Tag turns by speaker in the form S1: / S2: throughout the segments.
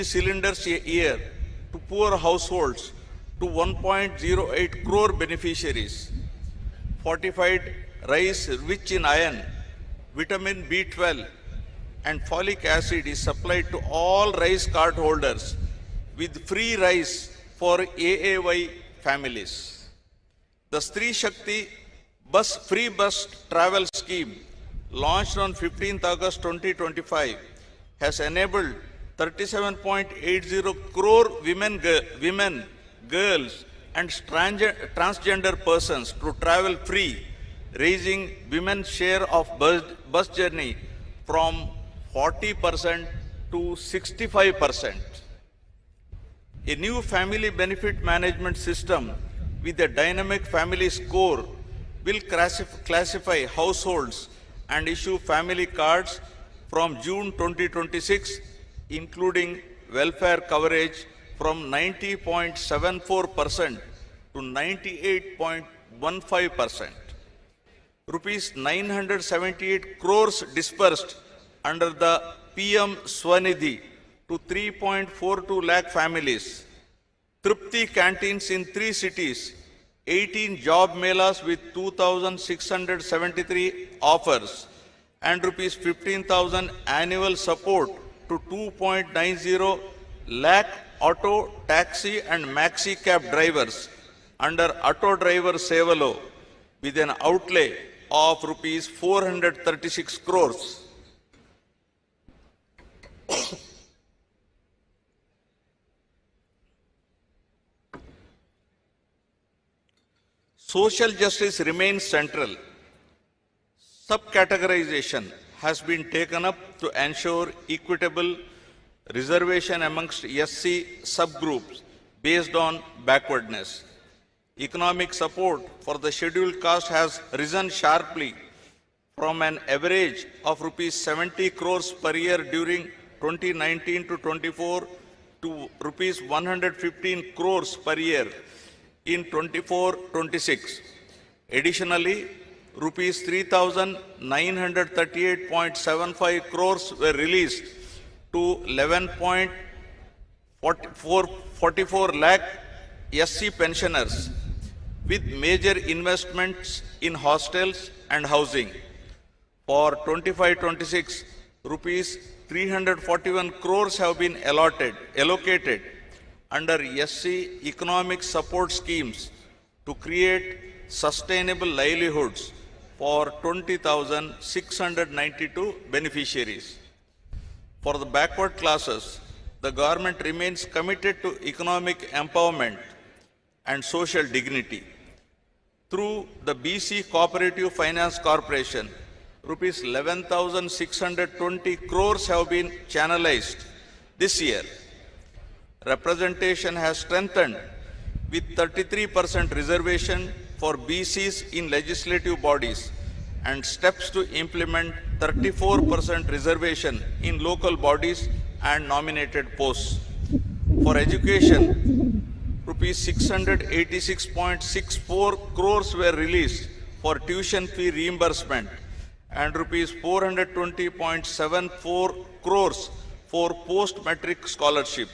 S1: cylinders a year to poor households to 1.08 crore beneficiaries. Fortified rice rich in iron, vitamin B12 and folic acid is supplied to all rice card holders with free rice for AAY families. The Stree Shakti free bus travel scheme launched on 15th August 2025 has enabled 37.80 crore women, girls and transgender persons to travel free, raising women's share of bus journey from 40% to 65%. A new family benefit management system with a dynamic family score will classify households and issue family cards from June 2026, including welfare coverage from 90.74% to 98.15%. Rupees 978 crores dispersed under the PM Swanidhi to 3.42 lakh families. Tripti canteens in 3 cities, 18 job melas with 2,673 offers, and rupees 15,000 annual support to 2.90 lakh auto, taxi and maxi cab drivers under Auto Driver Sevalo with an outlay of rupees 436 crores. Social justice remains central. Subcategorization has been taken up to ensure equitable reservation amongst SC subgroups based on backwardness. Economic support for the scheduled caste has risen sharply from an average of rupees 70 crores per year during 2019 to 24 to rupees 115 crores per year in 24-26. Additionally, rupees 3,938.75 crores were released to 11.44 lakh SC pensioners with major investments in hostels and housing. For 25-26, rupees 341 crores have been allocated under SC economic support schemes to create sustainable livelihoods for 20,692 beneficiaries. For the backward classes, the government remains committed to economic empowerment and social dignity. Through the BC Cooperative Finance Corporation, rupees 11,620 crores have been channelized this year. Representation has strengthened with 33% reservation for BCs in legislative bodies and steps to implement 34% reservation in local bodies and nominated posts. For education, rupees 686.64 crores were released for tuition fee reimbursement and rupees 420.74 crores for post-matric scholarship.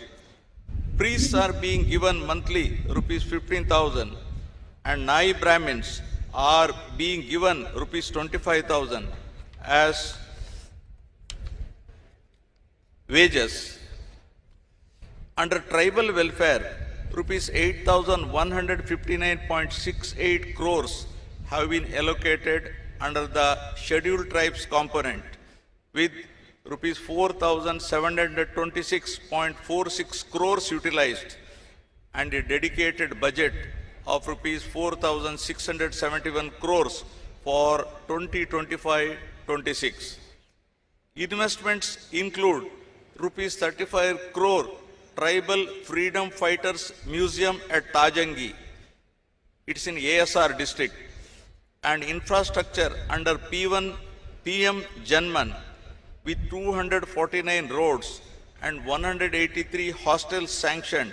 S1: Priests are being given monthly rupees 15,000 and Nai Brahmins are being given rupees 25,000 as wages. Under tribal welfare, rupees 8,159.68 crores have been allocated under the scheduled tribes component, with rupees 4,726.46 crores utilized and a dedicated budget of rupees 4,671 crores for 2025-26. Investments include rupees 35 crore Tribal Freedom Fighters Museum at Tajangi. It's in ASR district. And infrastructure under P1 PM Janman with 249 roads and 183 hostels sanctioned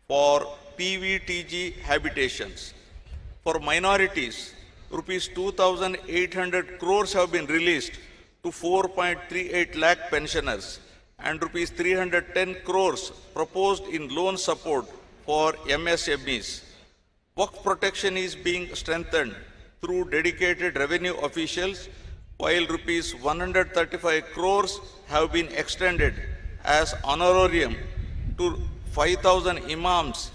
S1: for PVTG habitations. For minorities, rupees 2,800 crores have been released to 4.38 lakh pensioners and rupees 310 crores proposed in loan support for MSMEs. Work protection is being strengthened through dedicated revenue officials, while rupees 135 crores have been extended as honorarium to 5,000 imams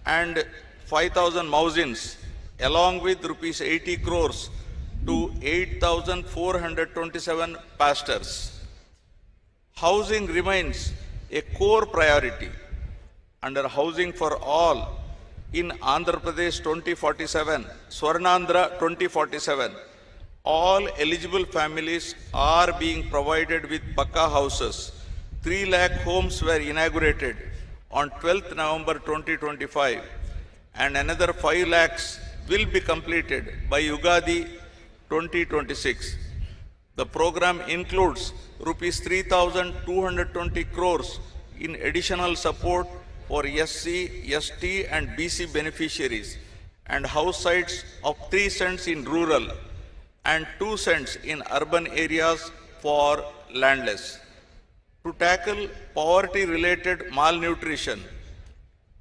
S1: and 5,000 muezzins, along with rupees 80 crores to 8,427 pastors. Housing remains a core priority. Under Housing for All in Andhra Pradesh 2047, Swarnandhra 2047, all eligible families are being provided with Pakka houses. 3 lakh homes were inaugurated on 12th November 2025, and another 5 lakhs will be completed by Ugadi 2026. The program includes rupees 3,220 crores in additional support for SC, ST and BC beneficiaries, and house sites of 3 cents in rural and 2 cents in urban areas for landless. To tackle poverty-related malnutrition,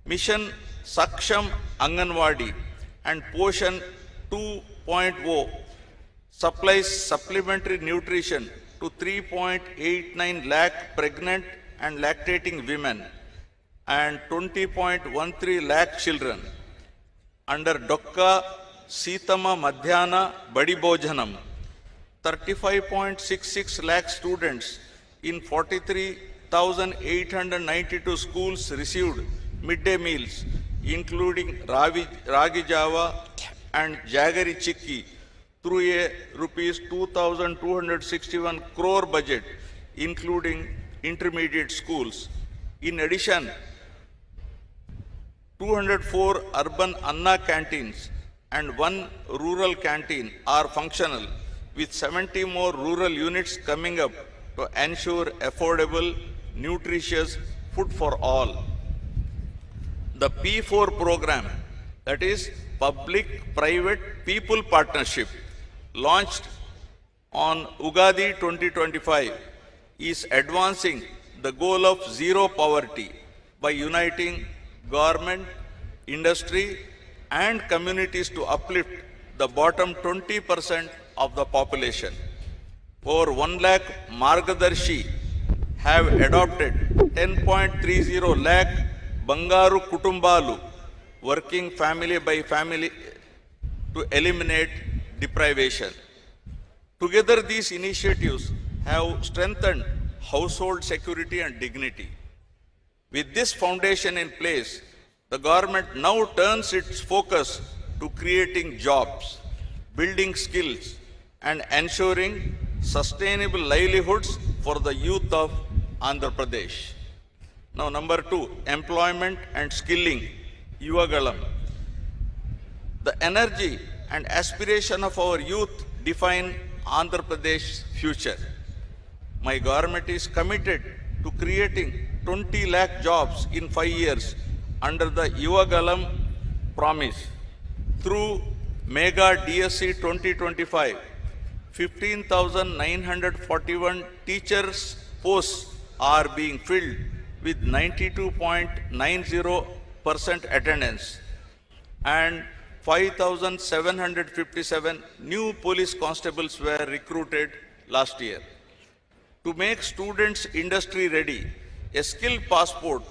S1: Mission Saksham Anganwadi and Poshan 2.0 supplies supplementary nutrition to 3.89 lakh pregnant and lactating women and 20.13 lakh children. Under Dokka Sitama Madhyana Badi Bhojanam, 35.66 lakh students in 43,892 schools received midday meals, including Ragi Java and Jaggery Chikki, through a rupees 2,261 crore budget, including intermediate schools. In addition, 204 urban Anna canteens and 1 rural canteen are functional, with 70 more rural units coming up to ensure affordable, nutritious food for all. The P4 program, that is Public-Private People Partnership, launched on Ugadi 2025, is advancing the goal of zero poverty by uniting government, industry, and communities to uplift the bottom 20% of the population. Over 1 lakh Margadarshi have adopted 10.30 lakh Bangaru Kutumbalu, working family by family to eliminate deprivation. Together, these initiatives have strengthened household security and dignity. With this foundation in place, the government now turns its focus to creating jobs, building skills, and ensuring sustainable livelihoods for the youth of Andhra Pradesh. Now, number 2, employment and skilling, Yuvagalam. The energy and aspiration of our youth define Andhra Pradesh's future. My government is committed to creating 20 lakh jobs in 5 years under the Yuvagalam promise. Through Mega DSC 2025, 15,941 teachers' posts are being filled with 92.90% attendance, and 5,757 new police constables were recruited last year. To make students industry ready, a skill passport